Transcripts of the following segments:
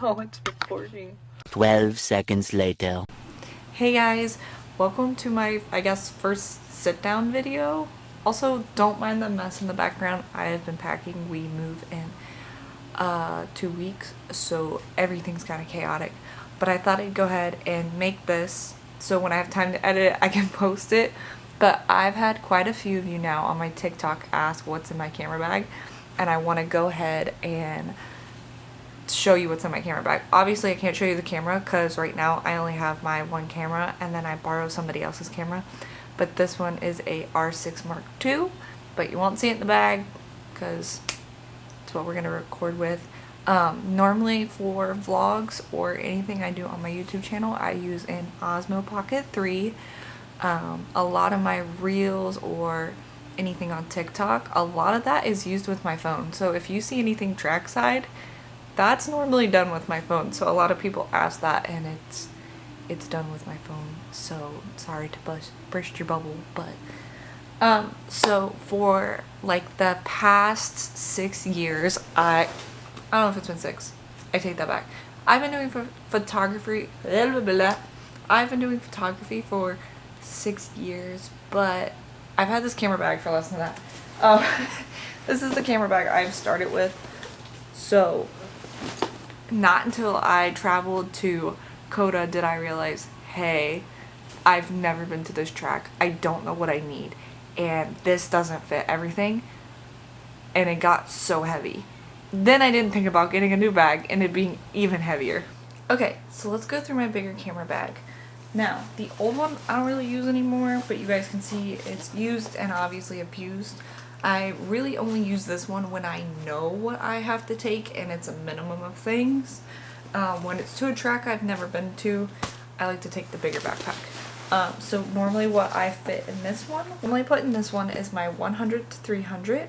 Oh, it's recording. 12 seconds later. Hey guys, welcome to my, I guess, first sit down video. Also, don't mind the mess in the background. I have been packing. We move in 2 weeks, so everything's kind of chaotic. But I thought I'd go ahead and make this so when I have time to edit it, I can post it. But I've had quite a few of you now on my TikTok ask what's in my camera bag, and I want to go ahead and show you what's in my camera bag. Obviously I can't show you the camera because right now I only have my one camera and then I borrow somebody else's camera, but this one is a R6 Mark II, but you won't see it in the bag because it's what we're going to record with. Normally for vlogs or anything I do on my YouTube channel, I use an Osmo Pocket 3. A lot of my reels or anything on TikTok, a lot of that is used with my phone. So if you see anything trackside, that's normally done with my phone. So a lot of people ask that, and it's done with my phone. So sorry to burst your bubble, but so for like the past 6 years, I don't know if it's been 6. I take that back. I've been doing photography. I've been doing photography for 6 years, but I've had this camera bag for less than that. This is the camera bag I've started with. So not until I traveled to Coda did I realize, hey, I've never been to this track. I don't know what I need. And this doesn't fit everything. And it got so heavy. Then I didn't think about getting a new bag and it being even heavier. Okay, so let's go through my bigger camera bag. Now, the old one I don't really use anymore, but you guys can see it's used and obviously abused. I really only use this one when I know what I have to take and it's a minimum of things. When it's to a track I've never been to, I like to take the bigger backpack. So normally what I fit in this one, what I put in this one is my 100 to 300,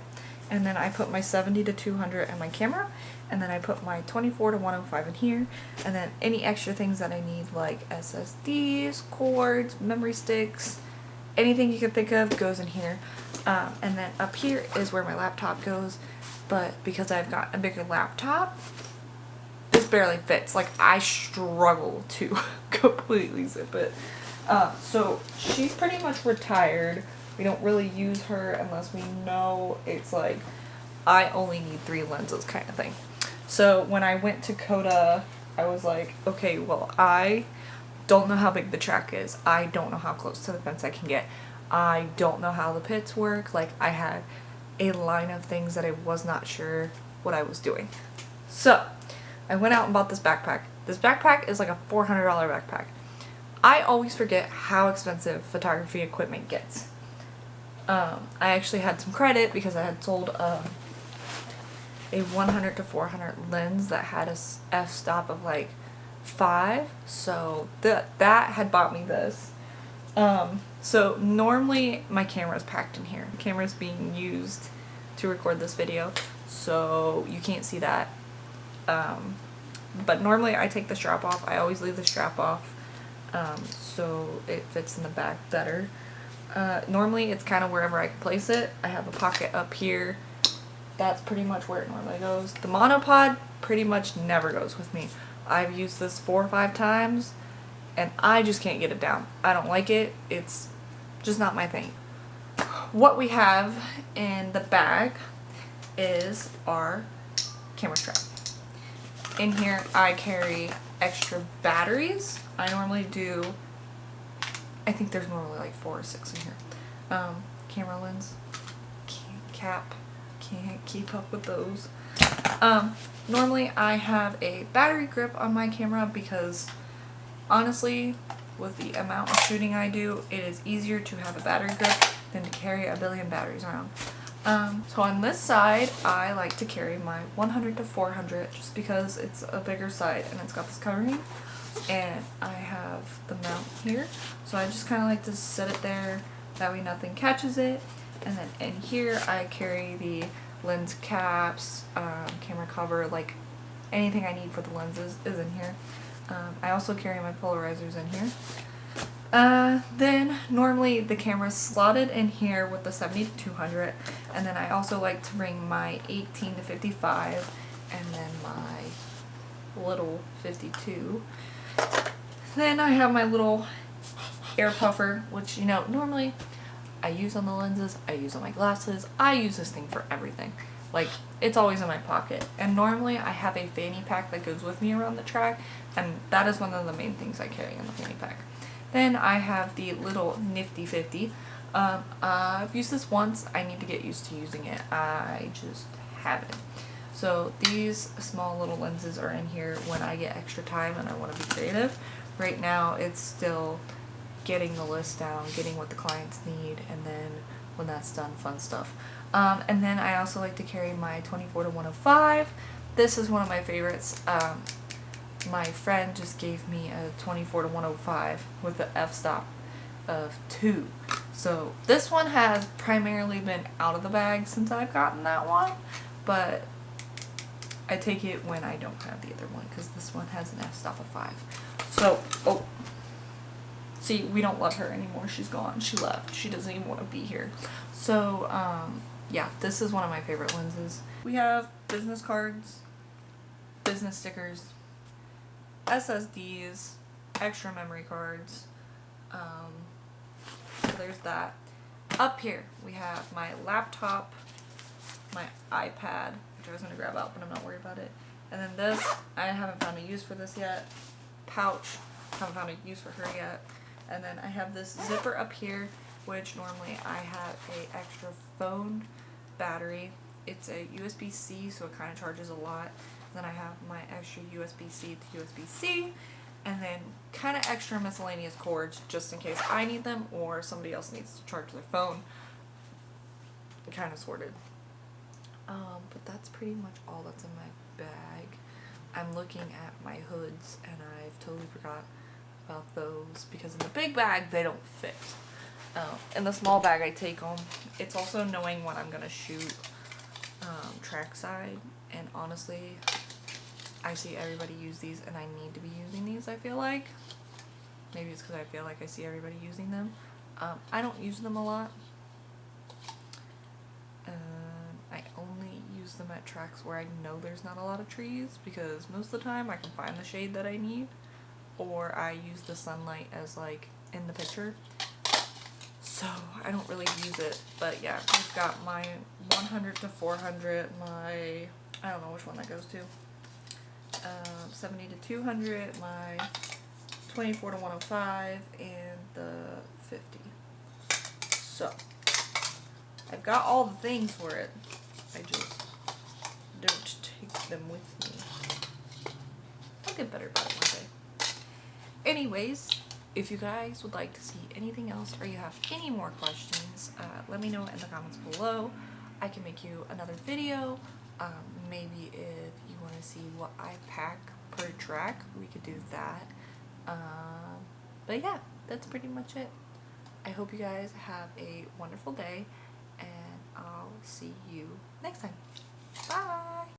and then I put my 70 to 200 in my camera, and then I put my 24 to 105 in here, and then any extra things that I need like SSDs, cords, memory sticks, anything you can think of goes in here. And then up here is where my laptop goes, but because I've got a bigger laptop, this barely fits. Like, I struggle to completely zip it. So she's pretty much retired. We don't really use her unless we know it's like, I only need 3 lenses kind of thing. So when I went to Coda, I was like, okay, well, I don't know how big the track is. I don't know how close to the fence I can get. I don't know how the pits work. Like, I had a line of things that I was not sure what I was doing. So I went out and bought this backpack. This backpack is like a $400 backpack. I always forget how expensive photography equipment gets. I actually had some credit because I had sold a 100 to 400 lens that had a f-stop of like 5. So that had bought me this. So normally my camera is packed in here. The camera is being used to record this video, so you can't see that. But normally I take the strap off. I always leave the strap off, so it fits in the back better. Normally it's kind of wherever I can place it. I have a pocket up here. That's pretty much where it normally goes. The monopod pretty much never goes with me. I've used this 4 or 5 times and I just can't get it down. I don't like it. It's just not my thing. What we have in the bag is our camera strap. In here I carry extra batteries. I normally do, I think there's normally like 4 or 6 in here. Camera lens, cap, can't keep up with those. Normally I have a battery grip on my camera because honestly, with the amount of shooting I do, it is easier to have a battery grip than to carry a billion batteries around. So on this side, I like to carry my 100 to 400 just because it's a bigger side and it's got this covering. And I have the mount here, so I just kind of like to set it there, that way nothing catches it. And then in here I carry the lens caps, camera cover, like anything I need for the lenses is in here. I also carry my polarizers in here. Then normally the camera's slotted in here with the 70 to 200, and then I also like to bring my 18 to 55 and then my little 52. Then I have my little air puffer, which, you know, normally I use on the lenses, I use on my glasses, I use this thing for everything. Like, it's always in my pocket. And normally I have a fanny pack that goes with me around the track, and that is one of the main things I carry in the fanny pack. Then I have the little Nifty 50. I've used this once. I need to get used to using it. I just haven't. So these small little lenses are in here when I get extra time and I want to be creative. Right now it's still getting the list down, getting what the clients need, and then when that's done, fun stuff. And then I also like to carry my 24-105. This is one of my favorites. My friend just gave me a 24-105 with the f-stop of 2. So this one has primarily been out of the bag since I've gotten that one, but I take it when I don't have the other one because this one has an f-stop of 5. So, oh, see, we don't love her anymore. She's gone. She left. She doesn't even want to be here. So, yeah, this is one of my favorite lenses. We have business cards, business stickers, SSDs, extra memory cards. So there's that. Up here we have my laptop, my iPad, which I was going to grab out, but I'm not worried about it. And then this, I haven't found a use for this yet. Pouch, haven't found a use for her yet. And then I have this zipper up here, which normally I have a extra phone battery. It's a USB-C, so it kind of charges a lot. Then I have my extra USB-C to USB-C, and then kind of extra miscellaneous cords just in case I need them or somebody else needs to charge their phone. Kind of sorted. But that's pretty much all that's in my bag. I'm looking at my hoods and I've totally forgot about those because in the big bag they don't fit. In the small bag I take them. It's also knowing when I'm gonna shoot trackside, and honestly I see everybody use these and I need to be using these. I feel like maybe it's because I feel like I see everybody using them. I don't use them a lot. I only use them at tracks where I know there's not a lot of trees because most of the time I can find the shade that I need, or I use the sunlight as like in the picture, so I don't really use it. But yeah, I've got my 100 to 400, my, I don't know which one that goes to, 70 to 200, my 24-105, and the 50. So I've got all the things for it. I just don't take them with me. I'll get better about it one day. Anyways, if you guys would like to see anything else or you have any more questions, let me know in the comments below. I can make you another video. Maybe if you want to see what I pack per track, we could do that. But yeah, that's pretty much it. I hope you guys have a wonderful day, and I'll see you next time.